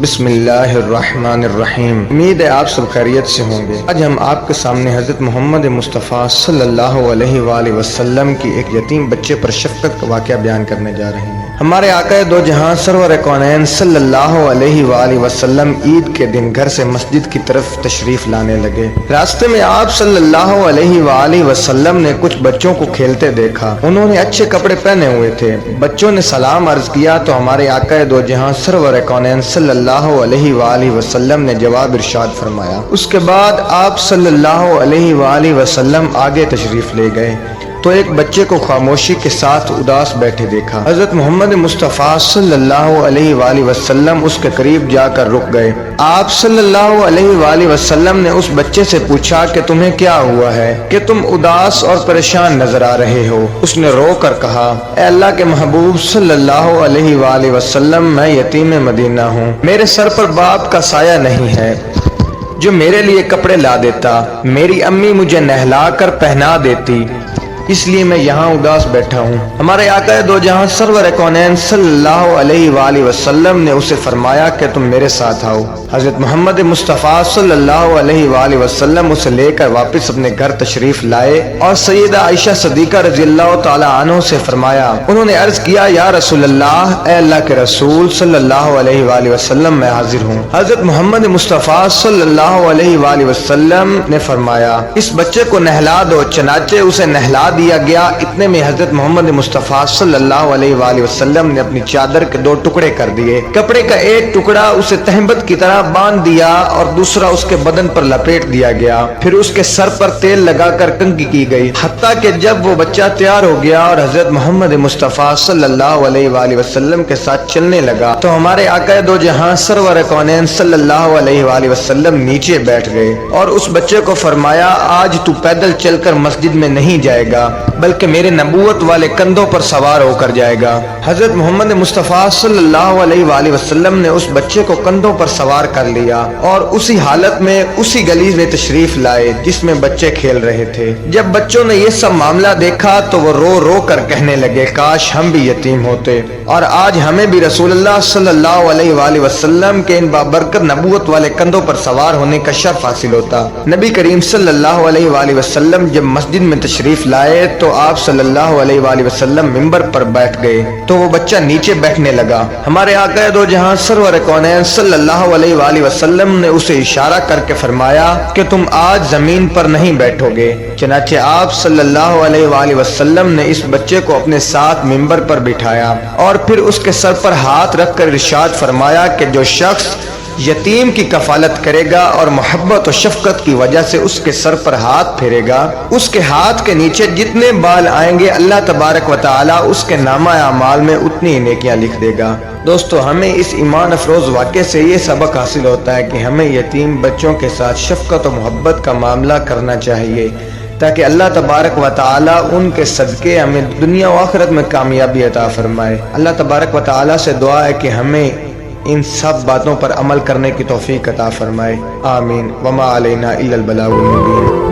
بسم اللہ الرحمن الرحیم۔ امید ہے آپ سب خیریت سے ہوں گے۔ آج ہم آپ کے سامنے حضرت محمد مصطفیٰ صلی اللہ علیہ وآلہ وسلم کی ایک یتیم بچے پر شفقت کا واقعہ بیان کرنے جا رہے ہیں۔ ہمارے آقا دو جہاں سرور کونین صلی اللہ علیہ وآلہ وسلم عید کے دن گھر سے مسجد کی طرف تشریف لانے لگے۔ راستے میں آپ صلی اللہ علیہ وآلہ وسلم نے کچھ بچوں کو کھیلتے دیکھا۔ انہوں نے اچھے کپڑے پہنے ہوئے تھے۔ بچوں نے سلام عرض کیا تو ہمارے آقا دو جہاں سرور کونین صلی اللہ علیہ وآلہ وسلم نے جواب ارشاد فرمایا۔ اس کے بعد آپ صلی اللہ علیہ وآلہ وسلم آگے تشریف لے گئے تو ایک بچے کو خاموشی کے ساتھ اداس بیٹھے دیکھا۔ حضرت محمد مصطفیٰ صلی اللہ علیہ وآلہ وسلم اس کے قریب جا کر رک گئے۔ آپ صلی اللہ علیہ وآلہ وسلم نے اس بچے سے پوچھا کہ تمہیں کیا ہوا ہے کہ تم اداس اور پریشان نظر آ رہے ہو؟ اس نے رو کر کہا، اے اللہ کے محبوب صلی اللہ علیہ وآلہ وسلم، میں یتیم مدینہ ہوں، میرے سر پر باپ کا سایہ نہیں ہے جو میرے لیے کپڑے لا دیتا، میری امی مجھے نہلا کر پہنا دیتی، اس لیے میں یہاں اداس بیٹھا ہوں۔ ہمارے آقا دو جہاں سرور کونین صلی اللہ علیہ وآلہ وسلم نے اسے فرمایا کہ تم میرے ساتھ آؤ۔ حضرت محمد مصطفیٰ صلی اللہ علیہ وآلہ وسلم اسے لے کر واپس اپنے گھر تشریف لائے اور سیدہ عائشہ صدیقہ رضی اللہ تعالی عنہ سے فرمایا۔ انہوں نے عرض کیا، یا رسول اللہ، اے اللہ کے رسول صلی اللہ علیہ وآلہ وسلم، میں حاضر ہوں۔ حضرت محمد مصطفیٰ صلی اللہ علیہ وآلہ وسلم نے فرمایا، اس بچے کو نہلا دو۔ چنانچہ اسے نہلا دیا گیا۔ اتنے میں حضرت محمد مصطفیٰ صلی اللہ علیہ وآلہ وسلم نے اپنی چادر کے دو ٹکڑے کر دیے۔ کپڑے کا ایک ٹکڑا اسے تہمت کی طرح باندھ دیا اور دوسرا اس کے بدن پر لپیٹ دیا گیا۔ پھر اس کے سر پر تیل لگا کر کنگھی کی گئی، حتیٰ کہ جب وہ بچہ تیار ہو گیا اور حضرت محمد مصطفیٰ صلی اللہ علیہ وآلہ وسلم کے ساتھ چلنے لگا تو ہمارے آقا دو جہاں سرور کونین صلی اللہ علیہ وآلہ وسلم نیچے بیٹھ گئے اور اس بچے کو فرمایا، آج تو پیدل چل کر مسجد میں نہیں جائے گا بلکہ میرے نبوت والے کندھوں پر سوار ہو کر جائے گا۔ حضرت محمد مصطفیٰ صلی اللہ علیہ وآلہ وسلم نے اس بچے کو کندھوں پر سوار کر لیا اور اسی حالت میں اسی گلی میں تشریف لائے جس میں بچے کھیل رہے تھے۔ جب بچوں نے یہ سب معاملہ دیکھا تو وہ رو رو کر کہنے لگے، کاش ہم بھی یتیم ہوتے اور آج ہمیں بھی رسول اللہ صلی اللہ علیہ وآلہ وسلم کے ان بابرکت نبوت والے کندھوں پر سوار ہونے کا شرف حاصل ہوتا۔ نبی کریم صلی اللہ علیہ وآلہ وسلم جب مسجد میں تشریف لائے تو آپ صلی اللہ علیہ وآلہ وسلم منبر پر بیٹھ گئے تو وہ بچہ نیچے بیٹھنے لگا۔ ہمارے آقا دو جہاں سرور کونین صلی اللہ علیہ وآلہ وسلم نے اسے اشارہ کر کے فرمایا کہ تم آج زمین پر نہیں بیٹھو گے۔ چنانچہ آپ صلی اللہ علیہ وآلہ وسلم نے اس بچے کو اپنے ساتھ منبر پر بٹھایا اور پھر اس کے سر پر ہاتھ رکھ کر ارشاد فرمایا کہ جو شخص یتیم کی کفالت کرے گا اور محبت و شفقت کی وجہ سے اس کے سر پر ہاتھ پھیرے گا، اس کے ہاتھ کے نیچے جتنے بال آئیں گے اللہ تبارک و تعالی اس کے نامہ اعمال میں اتنی ہی نیکیاں لکھ دے گا۔ دوستو، ہمیں اس ایمان افروز واقعے سے یہ سبق حاصل ہوتا ہے کہ ہمیں یتیم بچوں کے ساتھ شفقت و محبت کا معاملہ کرنا چاہیے تاکہ اللہ تبارک و تعالی ان کے صدقے ہمیں دنیا و آخرت میں کامیابی عطا فرمائے۔ اللہ تبارک و تعالی سے دعا ہے کہ ہمیں ان سب باتوں پر عمل کرنے کی توفیق عطا فرمائے۔ آمین۔ وما علینا الا البلاغ المبین۔